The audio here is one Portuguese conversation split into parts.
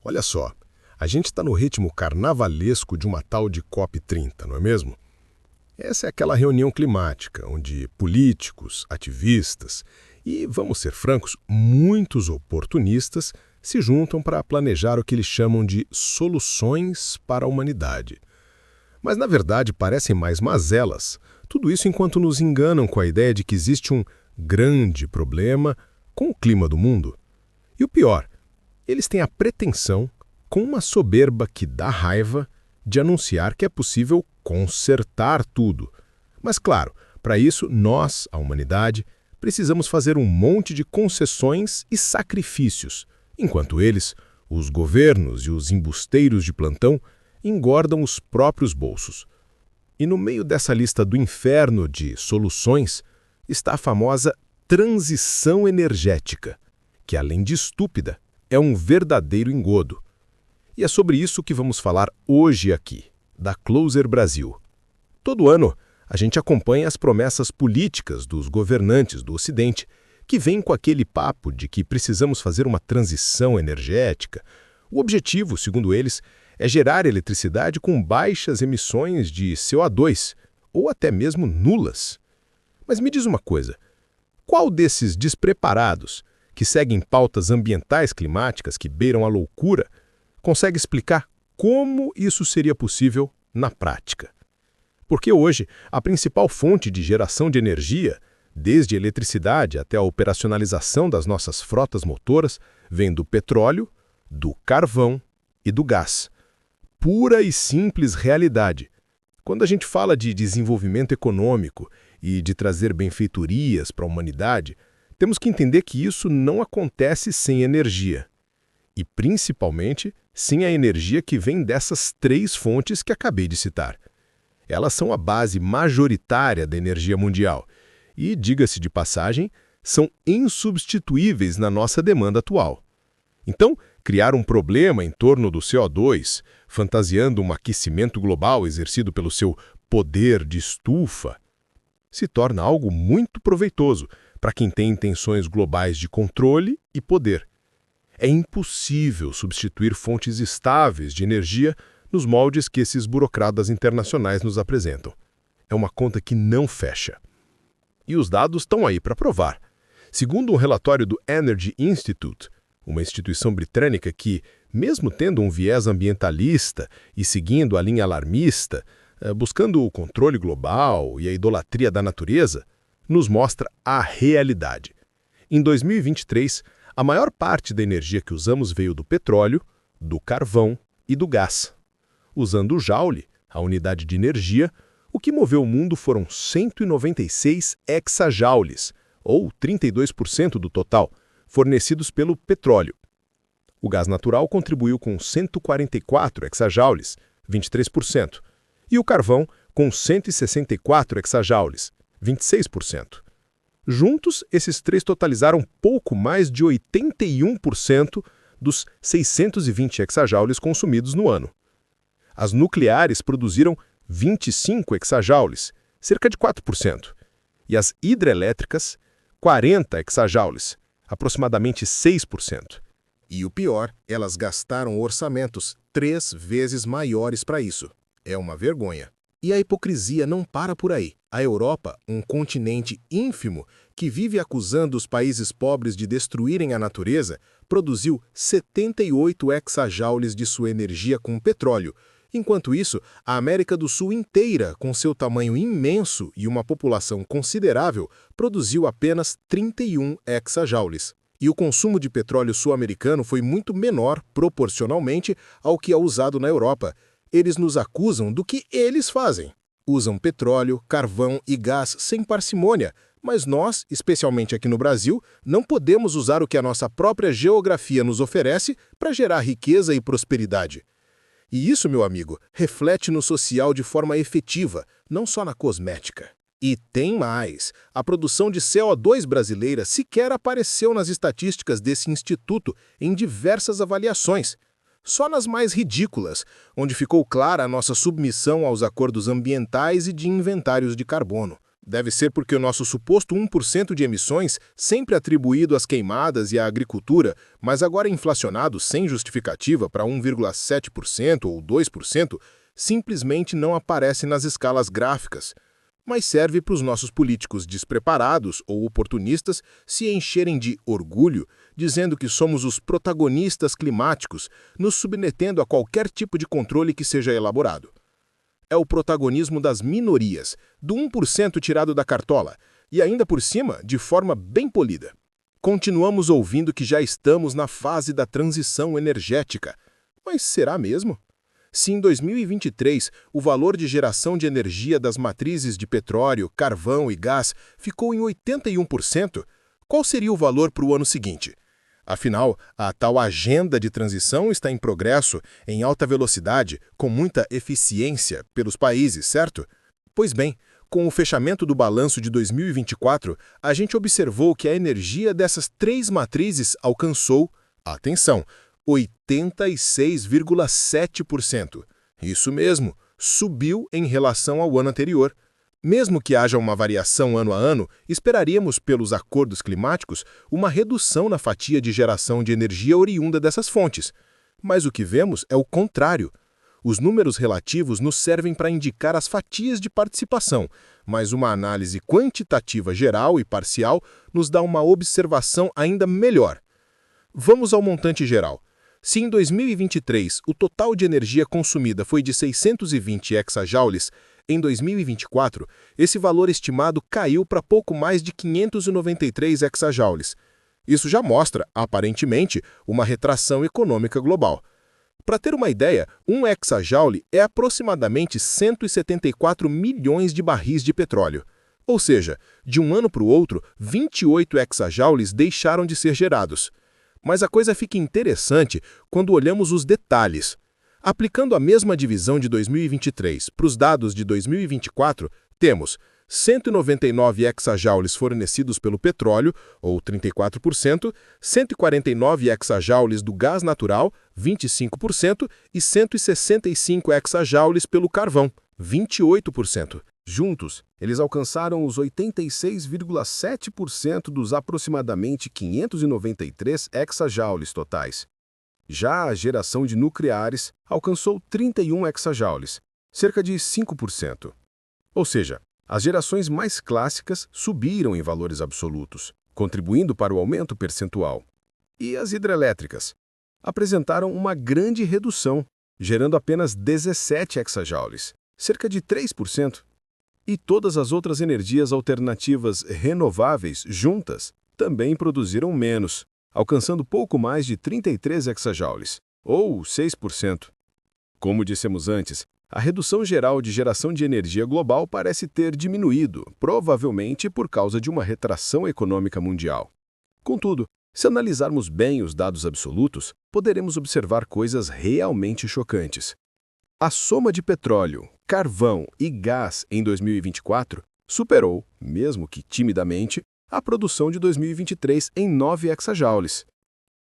Olha só, a gente está no ritmo carnavalesco de uma tal de COP30, não é mesmo? Essa é aquela reunião climática onde políticos, ativistas e, vamos ser francos, muitos oportunistas se juntam para planejar o que eles chamam de soluções para a humanidade. Mas, na verdade, parecem mais mazelas. Tudo isso enquanto nos enganam com a ideia de que existe um grande problema com o clima do mundo. E o pior, eles têm a pretensão, com uma soberba que dá raiva, de anunciar que é possível consertar tudo. Mas, claro, para isso, nós, a humanidade, precisamos fazer um monte de concessões e sacrifícios, enquanto eles, os governos e os embusteiros de plantão, engordam os próprios bolsos. E no meio dessa lista do inferno de soluções está a famosa transição energética, que, além de estúpida, é um verdadeiro engodo. E é sobre isso que vamos falar hoje aqui, da Closer Brasil. Todo ano, a gente acompanha as promessas políticas dos governantes do Ocidente, que vêm com aquele papo de que precisamos fazer uma transição energética. O objetivo, segundo eles, é gerar eletricidade com baixas emissões de CO2, ou até mesmo nulas. Mas me diz uma coisa, qual desses despreparados, que seguem pautas ambientais climáticas que beiram a loucura, consegue explicar como isso seria possível na prática? Porque hoje, a principal fonte de geração de energia, desde a eletricidade até a operacionalização das nossas frotas motoras, vem do petróleo, do carvão e do gás. Pura e simples realidade. Quando a gente fala de desenvolvimento econômico e de trazer benfeitorias para a humanidade, temos que entender que isso não acontece sem energia. E, principalmente, sem a energia que vem dessas três fontes que acabei de citar. Elas são a base majoritária da energia mundial e, diga-se de passagem, são insubstituíveis na nossa demanda atual. Então, criar um problema em torno do CO2, fantasiando um aquecimento global exercido pelo seu poder de estufa, se torna algo muito proveitoso para quem tem intenções globais de controle e poder. É impossível substituir fontes estáveis de energia nos moldes que esses burocratas internacionais nos apresentam. É uma conta que não fecha. E os dados estão aí para provar. Segundo um relatório do Energy Institute, uma instituição britânica que, mesmo tendo um viés ambientalista e seguindo a linha alarmista, buscando o controle global e a idolatria da natureza, nos mostra a realidade. Em 2023, a maior parte da energia que usamos veio do petróleo, do carvão e do gás. Usando o Joule, a unidade de energia, o que moveu o mundo foram 196 exajoules, ou 32% do total, fornecidos pelo petróleo. O gás natural contribuiu com 144 exajoules, 23%, e o carvão com 164 exajoules, 26%. Juntos, esses três totalizaram pouco mais de 81% dos 620 exajoules consumidos no ano. As nucleares produziram 25 exajoules, cerca de 4%, e as hidrelétricas, 40 exajoules, aproximadamente 6%. E o pior, elas gastaram orçamentos 3 vezes maiores para isso. É uma vergonha. E a hipocrisia não para por aí. A Europa, um continente ínfimo que vive acusando os países pobres de destruírem a natureza, produziu 78 exajoules de sua energia com petróleo. Enquanto isso, a América do Sul inteira, com seu tamanho imenso e uma população considerável, produziu apenas 31 exajoules. E o consumo de petróleo sul-americano foi muito menor, proporcionalmente, ao que é usado na Europa. Eles nos acusam do que eles fazem. Usam petróleo, carvão e gás sem parcimônia, mas nós, especialmente aqui no Brasil, não podemos usar o que a nossa própria geografia nos oferece para gerar riqueza e prosperidade. E isso, meu amigo, reflete no social de forma efetiva, não só na cosmética. E tem mais. A produção de CO2 brasileira sequer apareceu nas estatísticas desse instituto em diversas avaliações. Só nas mais ridículas, onde ficou clara a nossa submissão aos acordos ambientais e de inventários de carbono. Deve ser porque o nosso suposto 1% de emissões, sempre atribuído às queimadas e à agricultura, mas agora inflacionado sem justificativa para 1,7% ou 2%, simplesmente não aparece nas escalas gráficas, mas serve para os nossos políticos despreparados ou oportunistas se encherem de orgulho, dizendo que somos os protagonistas climáticos, nos submetendo a qualquer tipo de controle que seja elaborado. É o protagonismo das minorias, do 1% tirado da cartola, e ainda por cima, de forma bem polida. Continuamos ouvindo que já estamos na fase da transição energética. Mas será mesmo? Se em 2023 o valor de geração de energia das matrizes de petróleo, carvão e gás ficou em 81%, qual seria o valor para o ano seguinte? Afinal, a tal agenda de transição está em progresso, em alta velocidade, com muita eficiência pelos países, certo? Pois bem, com o fechamento do balanço de 2024, a gente observou que a energia dessas três matrizes alcançou, atenção, 86,7%. Isso mesmo, subiu em relação ao ano anterior. Mesmo que haja uma variação ano a ano, esperaríamos, pelos acordos climáticos, uma redução na fatia de geração de energia oriunda dessas fontes. Mas o que vemos é o contrário. Os números relativos nos servem para indicar as fatias de participação, mas uma análise quantitativa geral e parcial nos dá uma observação ainda melhor. Vamos ao montante geral. Se em 2023 o total de energia consumida foi de 620 exajoules, em 2024, esse valor estimado caiu para pouco mais de 593 exajoules. Isso já mostra, aparentemente, uma retração econômica global. Para ter uma ideia, um exajoule é aproximadamente 174 milhões de barris de petróleo. Ou seja, de um ano para o outro, 28 exajoules deixaram de ser gerados. Mas a coisa fica interessante quando olhamos os detalhes. Aplicando a mesma divisão de 2023 para os dados de 2024, temos 199 exajoules fornecidos pelo petróleo, ou 34%, 149 exajoules do gás natural, 25%, e 165 exajoules pelo carvão, 28%. Juntos, eles alcançaram os 86,7% dos aproximadamente 593 exajoules totais. Já a geração de nucleares alcançou 31 exajoules, cerca de 5%. Ou seja, as gerações mais clássicas subiram em valores absolutos, contribuindo para o aumento percentual. E as hidrelétricas apresentaram uma grande redução, gerando apenas 17 exajoules, cerca de 3%. E todas as outras energias alternativas renováveis juntas também produziram menos, alcançando pouco mais de 33 exajoules, ou 6%. Como dissemos antes, a redução geral de geração de energia global parece ter diminuído, provavelmente por causa de uma retração econômica mundial. Contudo, se analisarmos bem os dados absolutos, poderemos observar coisas realmente chocantes. A soma de petróleo, carvão e gás em 2024 superou, mesmo que timidamente, a produção de 2023 em 9 exajoules.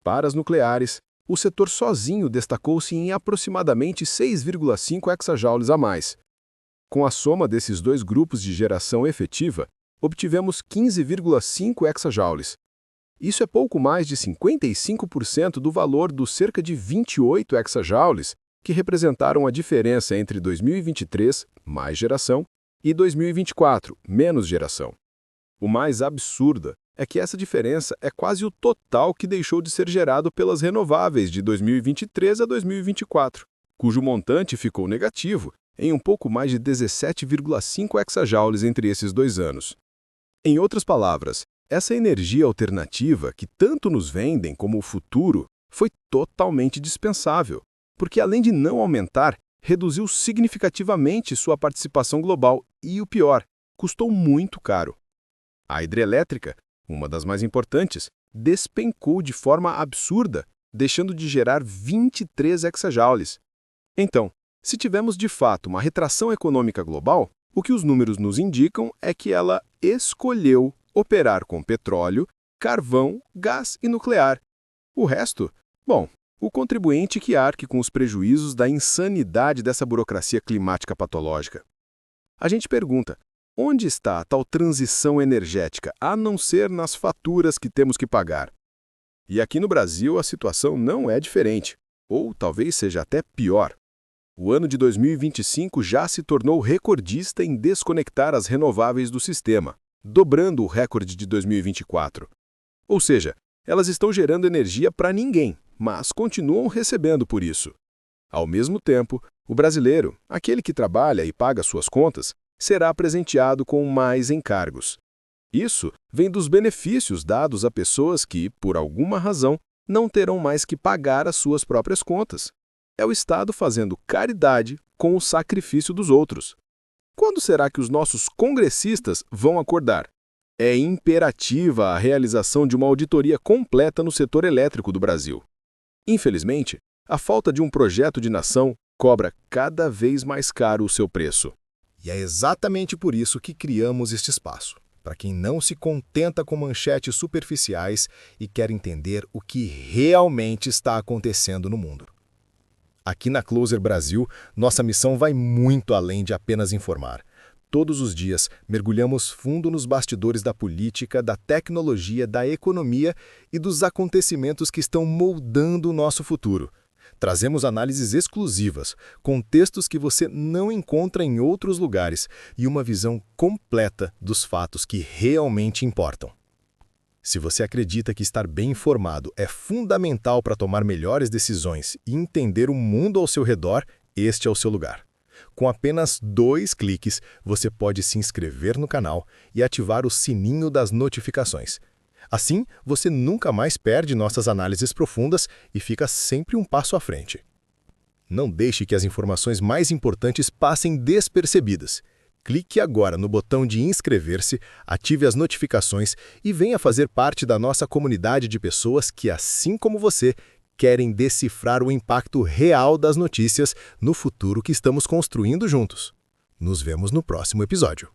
Para as nucleares, o setor sozinho destacou-se em aproximadamente 6,5 exajoules a mais. Com a soma desses dois grupos de geração efetiva, obtivemos 15,5 exajoules. Isso é pouco mais de 55% do valor dos cerca de 28 exajoules que representaram a diferença entre 2023, mais geração, e 2024, menos geração. O mais absurdo é que essa diferença é quase o total que deixou de ser gerado pelas renováveis de 2023 a 2024, cujo montante ficou negativo em um pouco mais de 17,5 exajoules entre esses 2 anos. Em outras palavras, essa energia alternativa que tanto nos vendem como o futuro foi totalmente dispensável, porque além de não aumentar, reduziu significativamente sua participação global e, o pior, custou muito caro. A hidrelétrica, uma das mais importantes, despencou de forma absurda, deixando de gerar 23 exajoules. Então, se tivermos de fato uma retração econômica global, o que os números nos indicam é que ela escolheu operar com petróleo, carvão, gás e nuclear. O resto, bom, o contribuinte que arque com os prejuízos da insanidade dessa burocracia climática patológica. A gente pergunta, Onde está a tal transição energética, a não ser nas faturas que temos que pagar? E aqui no Brasil a situação não é diferente, ou talvez seja até pior. O ano de 2025 já se tornou recordista em desconectar as renováveis do sistema, dobrando o recorde de 2024. Ou seja, elas estão gerando energia para ninguém, mas continuam recebendo por isso. Ao mesmo tempo, o brasileiro, aquele que trabalha e paga suas contas, será presenteado com mais encargos. Isso vem dos benefícios dados a pessoas que, por alguma razão, não terão mais que pagar as suas próprias contas. É o Estado fazendo caridade com o sacrifício dos outros. Quando será que os nossos congressistas vão acordar? É imperativa a realização de uma auditoria completa no setor elétrico do Brasil. Infelizmente, a falta de um projeto de nação cobra cada vez mais caro o seu preço. E é exatamente por isso que criamos este espaço, para quem não se contenta com manchetes superficiais e quer entender o que realmente está acontecendo no mundo. Aqui na Closer Brasil, nossa missão vai muito além de apenas informar. Todos os dias, mergulhamos fundo nos bastidores da política, da tecnologia, da economia e dos acontecimentos que estão moldando o nosso futuro. Trazemos análises exclusivas, contextos que você não encontra em outros lugares e uma visão completa dos fatos que realmente importam. Se você acredita que estar bem informado é fundamental para tomar melhores decisões e entender o mundo ao seu redor, este é o seu lugar. Com apenas 2 cliques, você pode se inscrever no canal e ativar o sininho das notificações. Assim, você nunca mais perde nossas análises profundas e fica sempre um passo à frente. Não deixe que as informações mais importantes passem despercebidas. Clique agora no botão de inscrever-se, ative as notificações e venha fazer parte da nossa comunidade de pessoas que, assim como você, querem decifrar o impacto real das notícias no futuro que estamos construindo juntos. Nos vemos no próximo episódio.